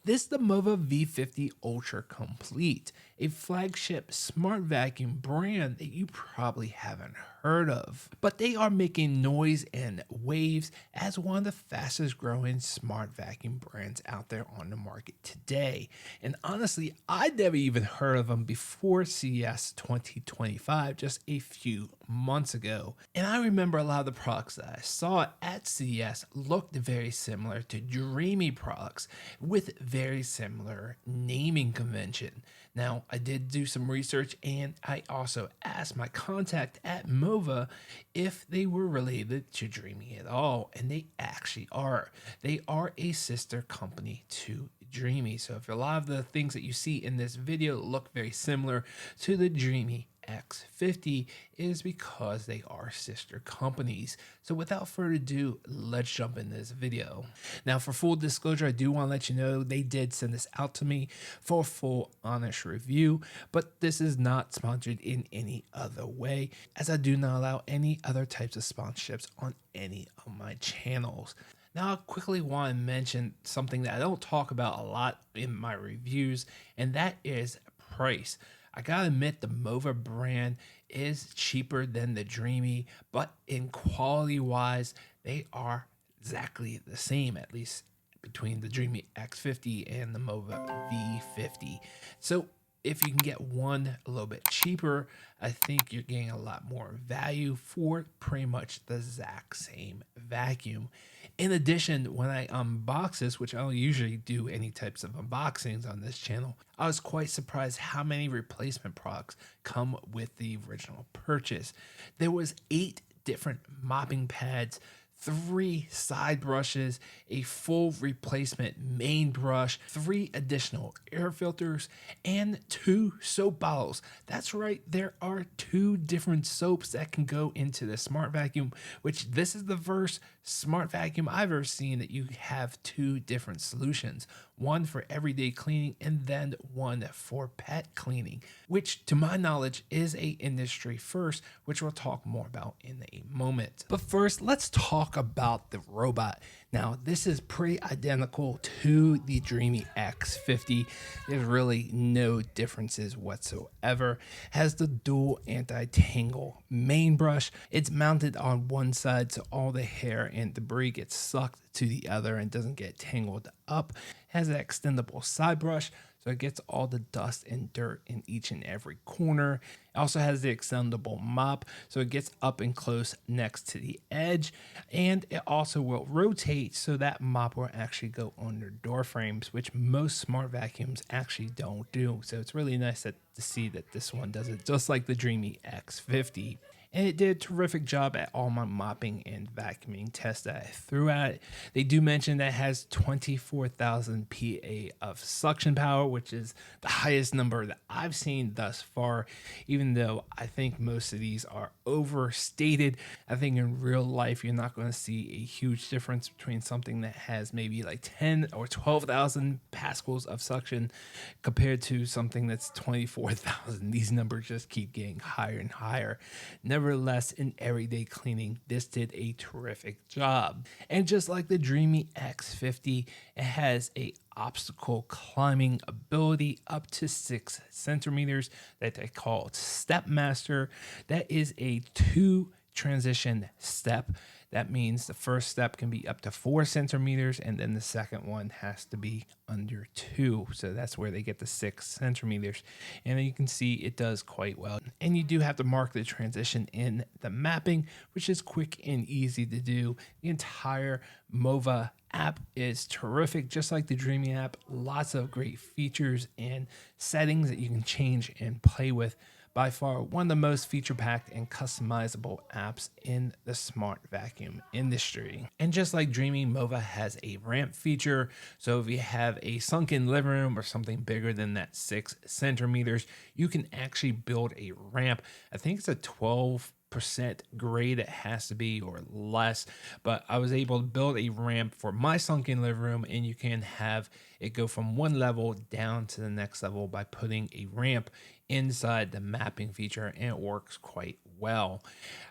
This is the Mova V50 Ultra Complete, a flagship smart vacuum brand that you probably haven't heard of. But they are making noise and waves as one of the fastest growing smart vacuum brands out there on the market today. And honestly, I'd never even heard of them before CES 2025, just a few months ago. And I remember a lot of the products that I saw at CES looked very similar to Dreame products with very similar naming convention. Now, I did do some research and I also asked my contact at Mova if they were related to Dreame at all, and they actually are. They are a sister company to Dreame. So if a lot of the things that you see in this video look very similar to the Dreame X50, is because they are sister companies. So without further ado, let's jump into this video. Now, for full disclosure, I do want to let you know they did send this out to me for a full honest review, but this is not sponsored in any other way, as I do not allow any other types of sponsorships on any of my channels. Now, I quickly want to mention something that I don't talk about a lot in my reviews, and that is price. I gotta admit, the Mova brand is cheaper than the Dreame, but in quality wise, they are exactly the same, at least between the Dreame X50 and the Mova V50. So if you can get one a little bit cheaper, I think you're getting a lot more value for pretty much the exact same vacuum. In addition, when I unbox this, which I don't usually do any types of unboxings on this channel, I was quite surprised how many replacement products come with the original purchase. There was 8 different mopping pads, 3 side brushes, a full replacement main brush, 3 additional air filters, and 2 soap bottles. That's right, there are 2 different soaps that can go into the smart vacuum, which this is the first smart vacuum I've ever seen that you have 2 different solutions. One for everyday cleaning and then one for pet cleaning, which to my knowledge is a industry first, which we'll talk more about in a moment. But first, let's talk about the robot. Now, this is pretty identical to the Dreame X50. There's really no differences whatsoever. Has the dual anti-tangle main brush. It's mounted on one side so all the hair and debris gets sucked to the other and doesn't get tangled up. Has an extendable side brush, so it gets all the dust and dirt in each and every corner. It also has the extendable mop, so it gets up and close next to the edge. And it also will rotate so that mop will actually go under door frames, which most smart vacuums actually don't do. So it's really nice to see that this one does it just like the Dreame X50. And it did a terrific job at all my mopping and vacuuming tests that I threw at it. They do mention that it has 24,000 PA of suction power, which is the highest number that I've seen thus far, even though I think most of these are overstated. I think in real life, you're not going to see a huge difference between something that has maybe like 10 or 12,000 pascals of suction compared to something that's 24,000. These numbers just keep getting higher and higher. Nevertheless, in everyday cleaning, this did a terrific job. And just like the Dreame X50, it has a obstacle climbing ability up to 6 centimeters that they call Step Master. That is a 2 transition step. That means the first step can be up to 4 centimeters, and then the second one has to be under 2. So that's where they get the 6 centimeters. And you can see it does quite well. And you do have to mark the transition in the mapping, which is quick and easy to do. The entire Mova app is terrific, just like the Dreame app. Lots of great features and settings that you can change and play with. By far one of the most feature-packed and customizable apps in the smart vacuum industry. And just like Dreame, Mova has a ramp feature. So if you have a sunken living room or something bigger than that 6 centimeters, you can actually build a ramp. I think it's a 12% grade it has to be or less, but I was able to build a ramp for my sunken living room, and you can have it go from one level down to the next level by putting a ramp inside the mapping feature, and it works quite well.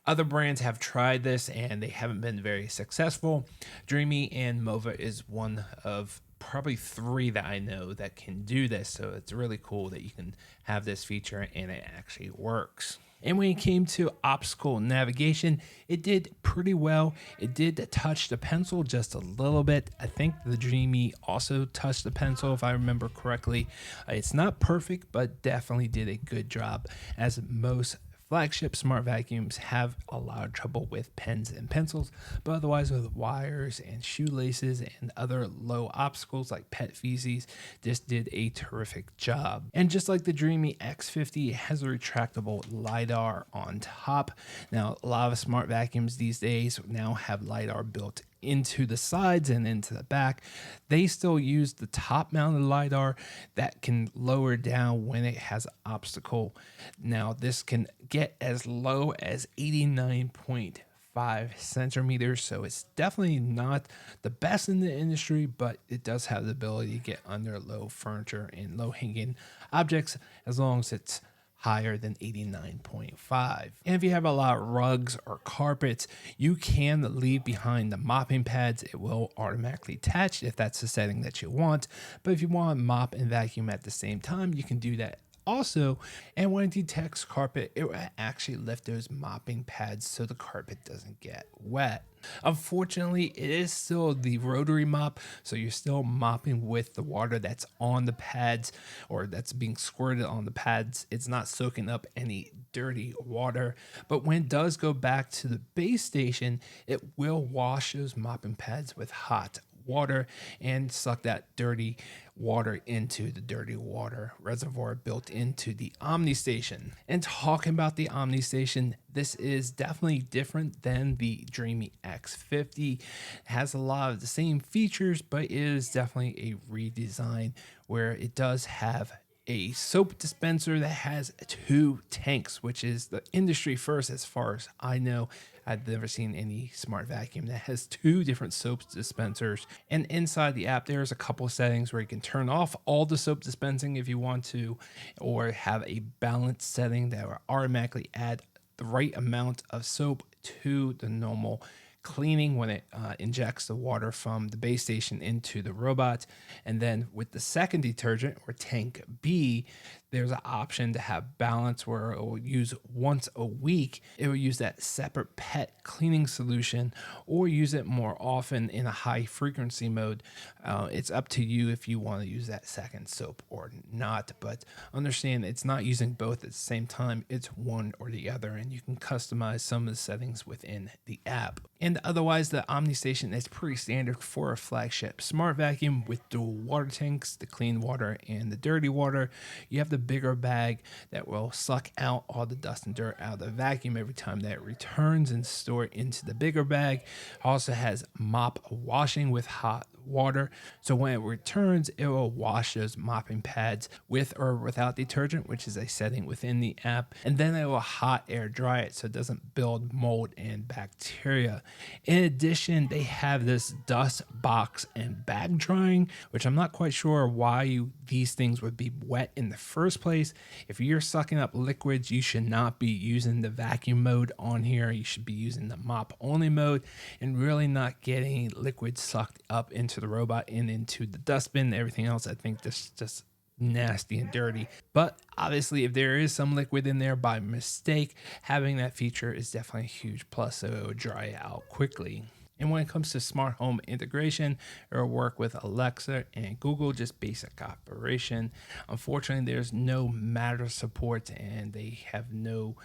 Other brands have tried this and they haven't been very successful. Dreame and Mova is one of probably 3 that I know that can do this. So it's really cool that you can have this feature and it actually works. And when it came to obstacle navigation, it did pretty well. It did touch the pencil just a little bit. I think the Dreame also touched the pencil, if I remember correctly. It's not perfect, but definitely did a good job, as most flagship smart vacuums have a lot of trouble with pens and pencils, but otherwise with wires and shoelaces and other low obstacles like pet feces, this did a terrific job. And just like the Dreame X50, it has a retractable Lidar on top. Now, a lot of smart vacuums these days now have Lidar built into the sides and into the back. They still use the top mounted LiDAR that can lower down when it has an obstacle. Now, this can get as low as 89.5 centimeters, so it's definitely not the best in the industry, but it does have the ability to get under low furniture and low hanging objects as long as it's higher than 89.5. And if you have a lot of rugs or carpets, you can leave behind the mopping pads. It will automatically attach if that's the setting that you want. But if you want to mop and vacuum at the same time, you can do that also. And when it detects carpet, it will actually lift those mopping pads so the carpet doesn't get wet. Unfortunately, it is still the rotary mop, so you're still mopping with the water that's on the pads or that's being squirted on the pads. It's not soaking up any dirty water, but when it does go back to the base station, it will wash those mopping pads with hot water and suck that dirty water into the dirty water reservoir built into the Omnistation. And talking about the Omnistation, this is definitely different than the Dreame X50. It has a lot of the same features, but it is definitely a redesign where it does have a soap dispenser that has 2 tanks, which is the industry first as far as I know. I've never seen any smart vacuum that has 2 different soap dispensers. And inside the app, there's a couple of settings where you can turn off all the soap dispensing if you want to, or have a balance setting that will automatically add the right amount of soap to the normal cleaning when it injects the water from the base station into the robot. And then with the second detergent, or tank B, there's an option to have balance where it will use once a week. It will use that separate pet cleaning solution or use it more often in a high frequency mode. It's up to you if you want to use that second soap or not, but understand it's not using both at the same time. It's one or the other, and you can customize some of the settings within the app. And otherwise, the Omnistation is pretty standard for a flagship smart vacuum with dual water tanks, the clean water and the dirty water. You have the bigger bag that will suck out all the dust and dirt out of the vacuum every time that it returns and store it into the bigger bag. Also has mop washing with hot water, so when it returns, it will wash those mopping pads with or without detergent, which is a setting within the app, and then it will hot air dry it so it doesn't build mold and bacteria. In addition, they have this dust box and bag drying, which I'm not quite sure why these things would be wet in the first place. If you're sucking up liquids, you should not be using the vacuum mode on here. You should be using the mop only mode and really not getting liquid sucked up into the robot and into the dustbin. Everything else, I think, just nasty and dirty. But obviously, if there is some liquid in there by mistake, having that feature is definitely a huge plus, so it will dry out quickly. And when it comes to smart home integration, it will work with Alexa and Google, just basic operation. Unfortunately, there's no Matter support, and they have no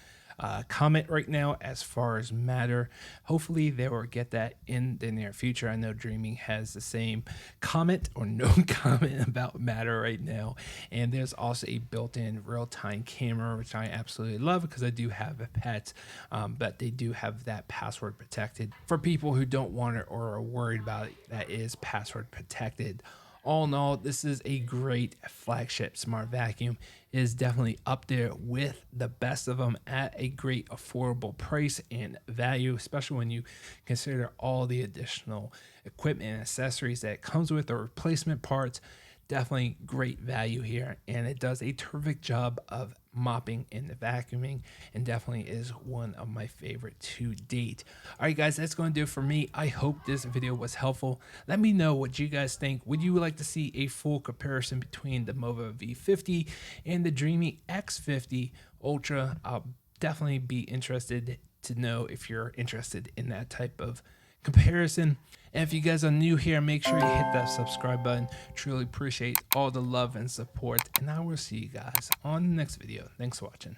comment right now as far as Matter. Hopefully they will get that in the near future. I know Dreame has the same comment or no comment about Matter right now. And there's also a built-in real-time camera, which I absolutely love because I do have a pet, but they do have that password protected. For people who don't want it or are worried about it, that is password protected. All in all, this is a great flagship smart vacuum. It is definitely up there with the best of them at a great affordable price and value, especially when you consider all the additional equipment and accessories that it comes with, the replacement parts. Definitely great value here, and it does a terrific job of mopping and vacuuming, and definitely is one of my favorite to date. All right, guys, that's going to do it for me. I hope this video was helpful. Let me know what you guys think. Would you like to see a full comparison between the Mova V50 and the Dreame X50 Ultra? I'll definitely be interested to know if you're interested in that type of comparison. And if you guys are new here, make sure you hit that subscribe button. Truly appreciate all the love and support, and I will see you guys on the next video. Thanks for watching.